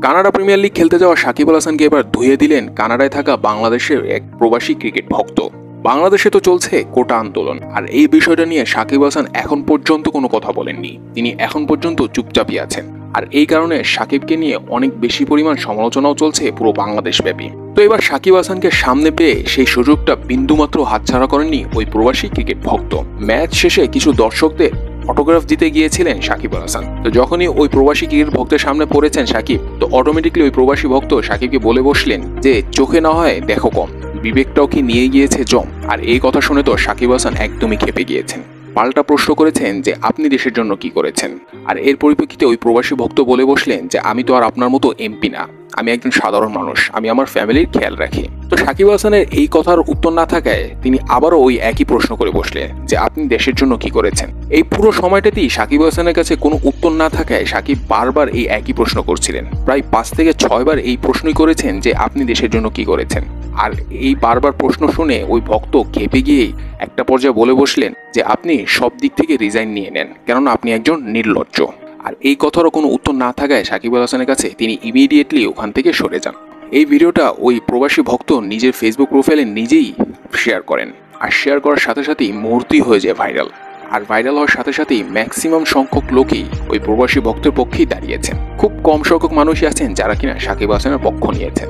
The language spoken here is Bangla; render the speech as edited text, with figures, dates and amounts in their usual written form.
কানাডা প্রিমিয়ার লিগ খেলতে যাওয়া সাকিব আল হাসানকে এবার ধুয়ে দিলেন কানাডায় থাকা বাংলাদেশের এক প্রবাসী ক্রিকেট ভক্ত। বাংলাদেশে তো চলছে কোটা আন্দোলন, আর এই বিষয়টা নিয়ে সাকিব আল হাসান এখন পর্যন্ত কোনো কথা বলেননি। তিনি এখন পর্যন্ত চুপচাপই আছেন, আর এই কারণে সাকিবকে নিয়ে অনেক বেশি পরিমাণ সমালোচনাও চলছে পুরো বাংলাদেশ ব্যাপী। তো এবার সাকিব আল হাসানকে সামনে পেয়ে সেই সুযোগটা বিন্দুমাত্র হাতছাড়া করেননি ওই প্রবাসী ক্রিকেট ভক্ত। ম্যাচ শেষে কিছু দর্শকদের অটোগ্রাফ দিতে গিয়েছিলেন সাকিব আল হাসান। তো যখনই ওই প্রবাসী ক্রিকেট ভক্তের সামনে পড়েছেন সাকিব, তো অটোমেটিকলি ওই প্রবাসী ভক্ত সাকিবকে বলে বসলেন যে চোখে না হয় দেখো কম, বিবেকটাও কি নিয়ে গিয়েছে জম। আর এই কথা শুনে তো সাকিব আল হাসান একদমই ক্ষেপে গিয়েছেন। পাল্টা প্রশ্ন করেছেন যে আপনি দেশের জন্য কি করেছেন। আর এর পরিপ্রেক্ষিতে ওই প্রবাসী ভক্ত বলে বসলেন যে আমি তো আর আপনার মতো এমপি না, আমি একজন সাধারণ মানুষ, আমি আমার ফ্যামিলির খেয়াল রাখি। তো সাকিব আল হাসানের এই কথার উত্তর না থাকায় তিনি আবারও ওই একই প্রশ্ন করে বসলেন যে আপনি দেশের জন্য কি করেছেন। এই পুরো সময়টাতেই সাকিব আল হাসানের কাছে কোনো উত্তর না থাকায় সাকিব বারবার এই একই প্রশ্ন করছিলেন। প্রায় 5 থেকে 6 বার এই প্রশ্নই করেছেন যে আপনি দেশের জন্য কি করেছেন। আর এই বারবার প্রশ্ন শুনে ওই ভক্ত খেপে গিয়েই একটা পর্যায়ে বলে বসলেন যে আপনি সব দিক থেকে রিজাইন নিয়ে নেন, কেননা আপনি একজন নির্লজ্জ। আর এই কথারও কোনো উত্তর না থাকায় সাকিব আল হাসানের কাছে তিনি ইমিডিয়েটলি ওখান থেকে সরে যান। এই ভিডিওটা ওই প্রবাসী ভক্ত নিজের ফেসবুক প্রোফাইলে নিজেই শেয়ার করেন, আর শেয়ার করার সাথে সাথেই মুহূর্তেই হয়ে যায় ভাইরাল। আর ভাইরাল হওয়ার সাথে সাথেই ম্যাক্সিমাম সংখ্যক লোকই ওই প্রবাসী ভক্তের পক্ষেই দাঁড়িয়েছেন। খুব কম সংখ্যক মানুষই আছেন যারা কিনা সাকিব আল হাসানের পক্ষ নিয়েছেন।